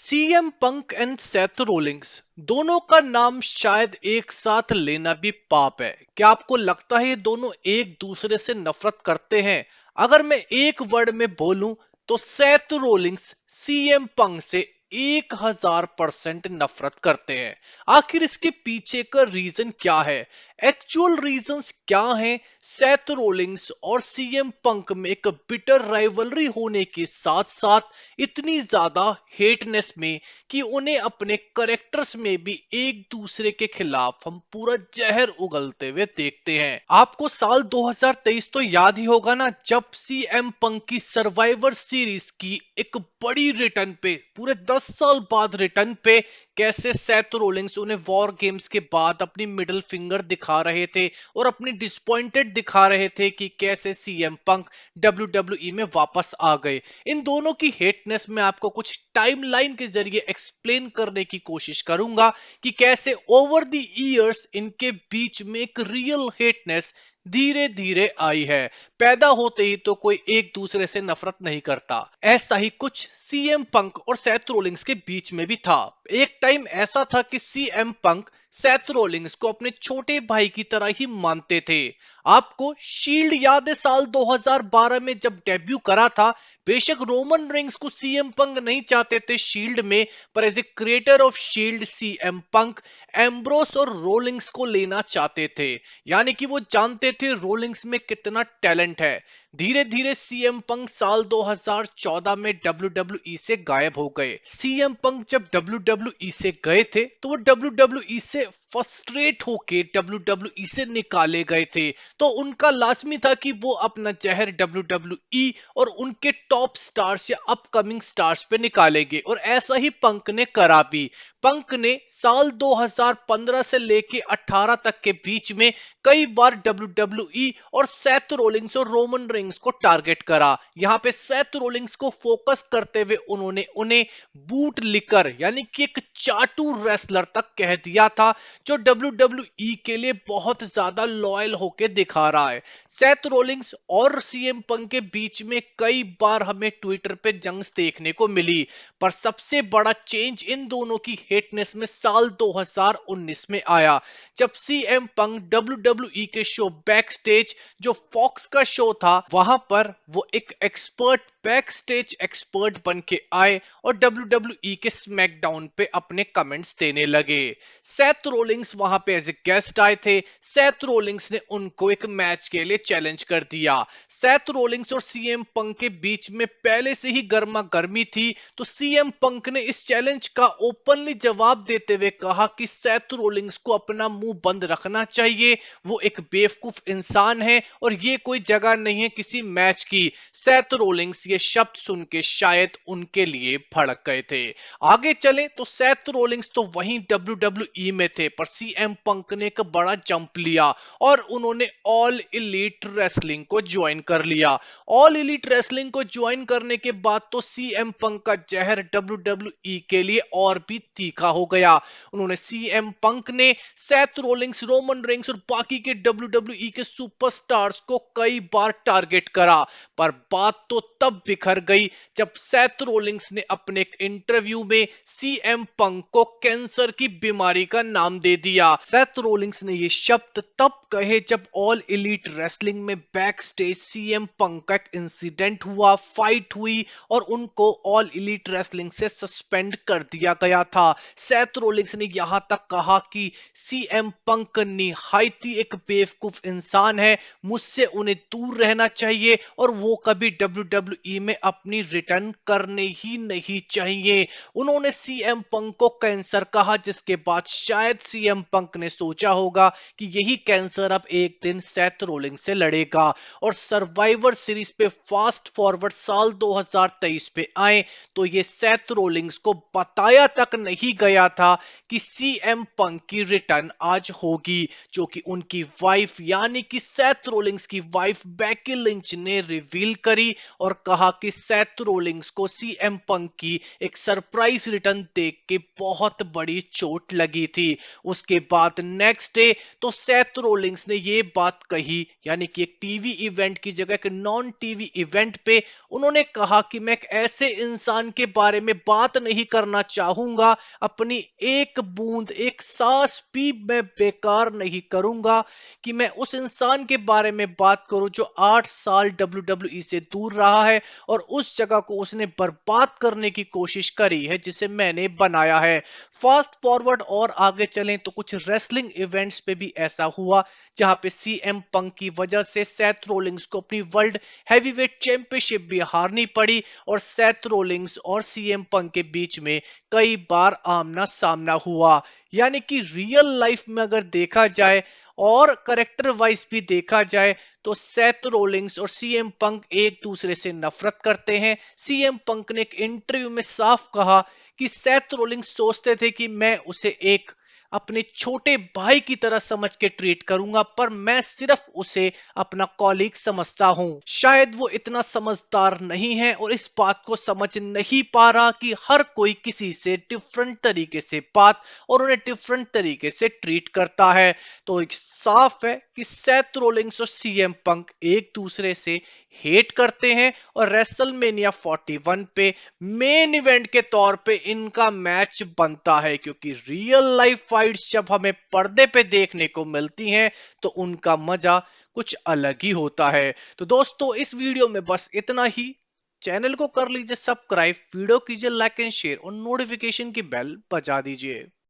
CM Punk and Seth Rawlings दोनों का नाम शायद एक साथ लेना भी पाप है। क्या आपको लगता है ये दोनों एक दूसरे से नफरत करते हैं? अगर मैं एक वर्ड में बोलूं तो सेथ रोलिंग्स सीएम पंक से 1000% नफरत करते हैं। आखिर इसके पीछे का रीजन क्या है? एक्चुअल रीजंस क्या हैं? सेथ रोलिंग्स और सीएम पंक में एक बिटर राइवलरी होने के साथ साथ इतनी ज्यादा हेटनेस में कि उन्हें अपने करेक्टर्स में भी एक दूसरे के खिलाफ हम पूरा जहर उगलते हुए देखते हैं। आपको साल 2023 तो याद ही होगा ना, जब सीएम पंक की सर्वाइवर सीरीज की एक बड़ी रिटर्न पे, पूरे 10 साल बाद रिटर्न पे, कैसे सेथ रोलिंग्स उन्हें वॉर गेम्स के बाद अपनी मिडिल फिंगर दिखा रहे थे और अपनी डिसपॉइंटेड दिखा रहे थे कि कैसे सीएम पंक डब्ल्यूडब्ल्यूई में वापस आ गए। इन दोनों की हेटनेस में आपको कुछ टाइमलाइन के जरिए एक्सप्लेन करने की कोशिश करूंगा कि कैसे ओवर द इयर्स इनके बीच में एक रियल हेटनेस धीरे धीरे आई है। पैदा होते ही तो कोई एक दूसरे से नफरत नहीं करता। ऐसा ही कुछ सीएम पंक और सेथ रोलिंग्स के बीच में भी था। एक टाइम ऐसा था कि सीएम पंक सेथ रोलिंग्स को अपने छोटे भाई की तरह ही मानते थे। आपको शील्ड याद है साल 2012 में जब डेब्यू करा था? बेशक रोमन रिंग्स को सीएम पंक नहीं चाहते थे शील्ड में, पर as a creator of shield CM Punk Ambrose और रोलिंग्स को लेना चाहते थे। यानी कि वो जानते थे रोलिंग्स में कितना टैलेंट है। धीरे धीरे सीएम पंक साल 2014 में डब्ल्यूडब्ल्यूई से गायब हो गए। सीएम पंक जब डब्ल्यूडब्ल्यूई से गए थे तो वो डब्ल्यूडब्ल्यूई से फ्रस्ट्रेट होके डब्ल्यूडब्ल्यूई से निकाले गए थे। तो उनका लाजमी था कि वो अपना जहर डब्ल्यूडब्ल्यूई और उनके टॉप स्टार्स या अपकमिंग स्टार्स पे निकालेंगे, और ऐसा ही पंक ने करा भी। पंक ने साल 2015 से लेके 18 तक के बीच में कई बार डब्ल्यूडब्ल्यूई और सेथ रोलिंग्स और रोमन रिंग्स को टारगेट करा। यहां पे सेथ रोलिंग्स को फोकस करते हुए उन्होंने उन्हें बूट लिकर, यानी कि एक चाटू रेसलर तक कह दिया था, जो डब्ल्यूडब्ल्यूई के लिए बहुत ज्यादा लॉयल होके दिखा रहा है। सेथ रोलिंग्स और सीएम पंक के बीच में कई बार हमें ट्विटर पे जंग्स देखने को मिली, पर सबसे बड़ा चेंज इन दोनों की हेटनेस में साल 2019 में आया, जब सीएम पंक डब्ल्यूडब्ल्यूई के शो बैक स्टेज, जो फॉक्स का शो था, वहां पर वो एक एक्सपर्ट, बैक स्टेज एक्सपर्ट बन के आए और डब्ल्यूडब्ल्यूई के स्मैकडाउन पे अपने कमेंट्स देने लगे। सेथ रोलिंग्स वहां पे एज ए गेस्ट आए थे। सेथ रोलिंग्स ने उनको एक मैच के लिए चैलेंज कर दिया। सेथ रोलिंग्स और सीएम पंक के बीच में पहले से ही गर्मा गर्मी थी, तो सीएम पंक ने इस चैलेंज का ओपनली जवाब देते हुए कहा कि सेथ रोलिंग्स को अपना मुंह बंद रखना चाहिए, वो एक बेवकूफ इंसान है और ये कोई जगह नहीं है किसी मैच की। सेथ रोलिंग्स ये शब्द सुन के शायद उनके लिए भड़क गए थे। आगे चले तो सेथ रोलिंग्स तो वहीं डब्ल्यूडब्ल्यूई में थे, पर सीएम पंक ने एक बड़ा जंप लिया और उन्होंने ऑल इलीट रेसलिंग को ज्वाइन कर लिया। ऑल इलीट रेसलिंग को ज्वाइन करने के बाद तो सीएम पंक का जहर डब्ल्यूडब्ल्यूई के लिए और भी तीखा हो गया। उन्होंने, सीएम पंक ने सेथ रोलिंग्स, रोमन रिंग्स और बाकी के डब्ल्यूडब्ल्यूई के सुपरस्टार्स को कई बार टारगेट करा, पर बात तो तब बिखर गई जब सेथ रोलिंग्स ने अपने एक इंटरव्यू में सीएम पंक को कैंसर की बीमारी का नाम दे दिया। सेथ रोलिंग्स ने ये शब्द तब कहे जब ऑल एलीट रेसलिंग में बैक स्टेज सीएम पंक का एक इंसिडेंट हुआ, फाइट हुई और उनको ऑल एलीट रेसलिंग से सस्पेंड कर दिया गया था। सेथ रोलिंग्स ने यहां तक कहा कि सीएम पंक निहायती एक बेवकूफ इंसान है, मुझसे उन्हें दूर रहना चाहिए और वो कभी डब्ल्यूडब्ल्यूई में अपनी रिटर्न करने ही नहीं चाहिए। उन्होंने सीएम पंक को कैंसर कहा, जिसके बाद शायद सीएम पंक ने सोचा होगा कि यही कैंसर अब एक दिन सेथ रोलिंग्स से लड़ेगा। और सर्वाइवर सीरीज पे फास्ट फॉरवर्ड साल 2023 पे आए तो ये सेथ रोलिंग्स को बताया तक नहीं गया था कि सीएम पंक की रिटर्न आज होगी, जो कि उनकी वाइफ यानी कि सेथ रोलिंग्स की वाइफ बेकी लिंच ने रिवील करी और कहा कहा कि सेथ रोलिंग्स को सीएम पंक की एक सरप्राइज रिटर्न देख के बहुत बड़ी चोट लगी थी। उसके बाद नेक्स्ट डे तो सेथ रोलिंग्स ने ये बात कही, यानी कि एक टीवी इवेंट की जगह एक नॉन टीवी इवेंट पे उन्होंने कहा कि मैं एक ऐसे इंसान के बारे में बात नहीं करना चाहूंगा, अपनी एक बूंद एक सांस भी मैं बेकार नहीं करूंगा कि मैं उस इंसान के बारे में बात करूं जो 8 साल डब्ल्यूडब्ल्यूई से दूर रहा है और उस जगह को उसने बर्बाद करने की कोशिश करी है जिसे मैंने बनाया है। फास्ट फॉरवर्ड और आगे चलें तो कुछ रेसलिंग इवेंट्स पे भी ऐसा हुआ जहां पे सीएम पंक की वजह से सेथ रोलिंग्स को अपनी वर्ल्ड हैवीवेट चैंपियनशिप भी हारनी पड़ी और सेथ रोलिंग्स और सीएम पंक के बीच में कई बार आमना सामना हुआ। यानी कि रियल लाइफ में अगर देखा जाए और करेक्टर वाइज भी देखा जाए तो सेथ रोलिंग्स और सीएम पंक एक दूसरे से नफरत करते हैं। सीएम पंक ने एक इंटरव्यू में साफ कहा कि सेथ रोलिंग्स सोचते थे कि मैं उसे एक अपने छोटे भाई की तरह समझ के ट्रीट करूंगा, पर मैं सिर्फ उसे अपना कॉलीग समझता हूं। शायद वो इतना समझदार नहीं है और इस बात को समझ नहीं पा रहा कि हर कोई किसी से डिफरेंट तरीके से बात और उन्हें डिफरेंट तरीके से ट्रीट करता है। तो एक साफ है कि सेथ रोलिंग्स और सीएम पंक एक दूसरे से हेट करते हैं और रेसलमेनिया 41 पे मेन इवेंट के तौर पे इनका मैच बनता है, क्योंकि रियल लाइफ फाइट्स जब हमें पर्दे पे देखने को मिलती हैं तो उनका मजा कुछ अलग ही होता है। तो दोस्तों इस वीडियो में बस इतना ही। चैनल को कर लीजिए सब्सक्राइब, वीडियो कीजिए लाइक एंड शेयर और नोटिफिकेशन की बेल बजा दीजिए।